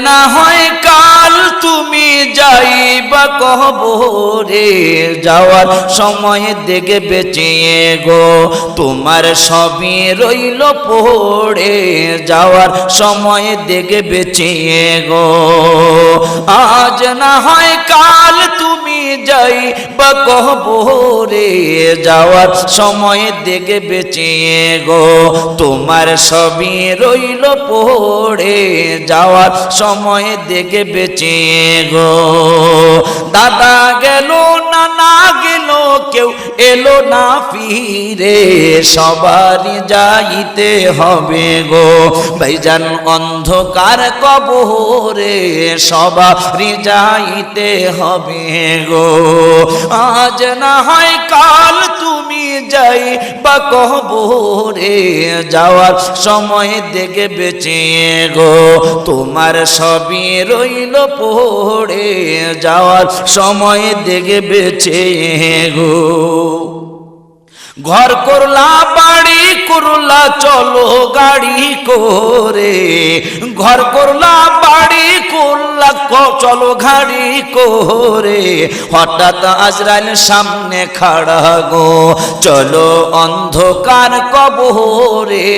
না হয় কাল তুমি যাইবা কবরে, যাওয়ার সময় দেখে বেঁচিয়ে গো তোমার সবই রইল পড়ে, যাওয়ার সময় দেখে বেঁচিয়ে গো। আজ না হয় কাল তুমি যাইবা কবরে, যাওয়ার সময় দেখে বেঁচিয়ে গো তোমার সবই রইল পড়ে, যাওয়ার সময় দেখে বেঁচিয়ে গো। দাদা গেল নানা গেল কেউ এলো না ফিরে, সবারই যাইতে হবে গো ভাইজান অন্ধকার কবরে, সবারই যাইতে হবে গো। আজ না হয় কাল তুমি যাইবা কবরে, যাওয়ার সময় দেখে বেঁচিয়ে গো তোমার সবই রইল পড়ে, যাওয়ার সময় দেখে বেঁচিয়ে গো। ঘর করলা বাড়ি করলা চলো গাড়ি করে, ঘর করলা বাড়ি করলা চলো গাড়ি করে, হঠাৎ আজরাইল সামনে খাড়া গো চলো অন্ধকার কবরে,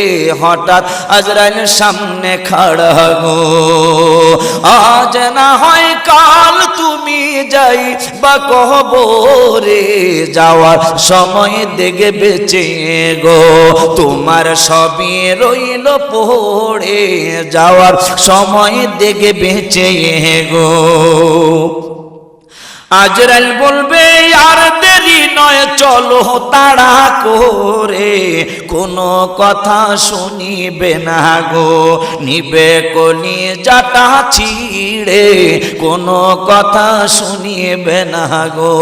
হঠাৎ আজরাইল সামনে খাড়া গো। আজ না হয় কাল তুমি যাইবা কবরে, যাওয়ার সময় দেখে বেঁচিয়ে গো তোমার সবই রইল পড়ে, যাওয়ার সময় দেখে বেঁচিয়ে গো। আজরাইল বলবে আর দেরি নয় চলো তাড়া করে, কোনো কথা শুনিবে না গো নিবে কলি জাটা ছিড়ে, কোনো কথা শুনিবে না গো।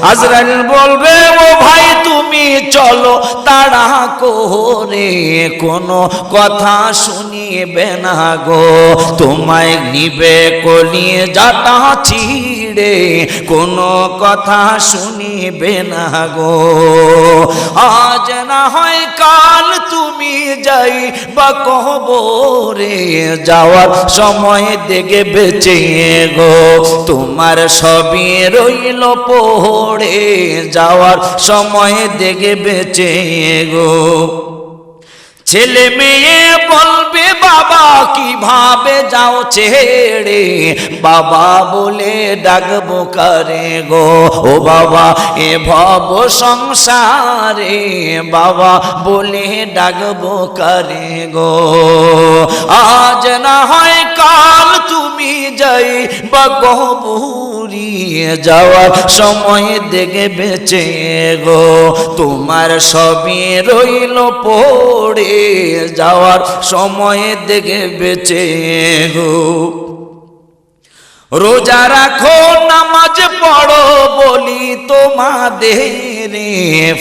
আজরাইল বলবে ও ভাই তুমি চলো তাড়া করে, কোনো কথা শুনিবে না গো তোমায় নিবে কলি জাটা ছিড়ে, কোনো কথা শুনিবে না গো। আজ না হয় কাল তুমি যাইবা কবরে, যাওয়ার সময় দেখে বেঁচিয়ে গো তোমার সবই রইল পড়ে, যাওয়ার সময় দেখে বেঁচিয়ে গো। ছেলে মেয়ে বলবে বাবা কিভাবে যাও ছেড়ে, বাবা বলে ডাকবো কারে গো ও বাবা এ ভব সংসারে, বাবা বলে ডাকবো কারে গো। আজ না হয় কাল তুমি যাইবা কবরে, যাওয়ার সময় দেখে বেঁচিয়ে গো তোমার সবই রইল পড়ে, যাওয়ার সময় দেখে বেঁচিয়ে গো। রোজা রাখো নামাজ পড়ো বলি তোমাদের,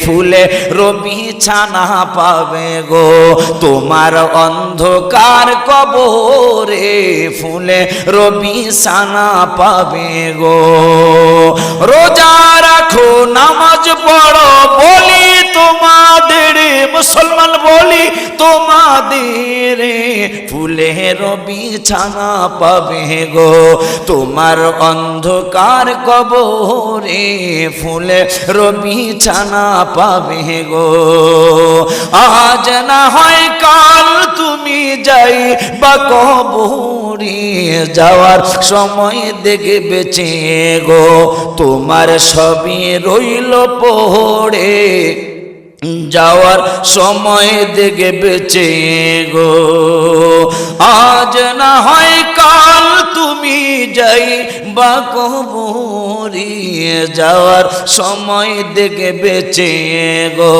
ফুলে রবি ছানা পাবে গো তোমার অন্ধকার কবরে, ফুলে রবি ছানা পাবে গো। রোজা রাখো নামাজ পড়ো বলি তোমাদের, মুসলমান বলি তোমাদের, ফুলে রবি ছানা পাবে গো তোমার অন্ধকার কবরে, ফুলে রবি ছানা পাবে গো। আজ না হয় কাল তুমি যাইবা কবরে, যাওয়ার সময় দেখে বেঁচিয়ে গো তোমার সবই রইল পড়ে, যাওয়ার সময় দেখে বেঁচিয়ে গো। আজ না হয় কাল তুমি যাইবা কবরে, যাওয়ার সময় দেখে বেঁচিয়ে গো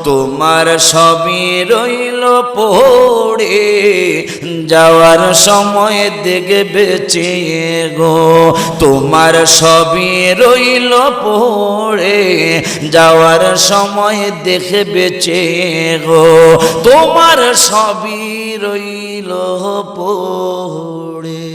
তোমার সবই রইল পড়ে, যাওয়ার সময় দেখে বেঁচিয়ে গো তোমার সবই রইল পড়ে, যাওয়ার সময় দেখে বেঁচিয়ে গো তোমার সবই রইল পড়ে।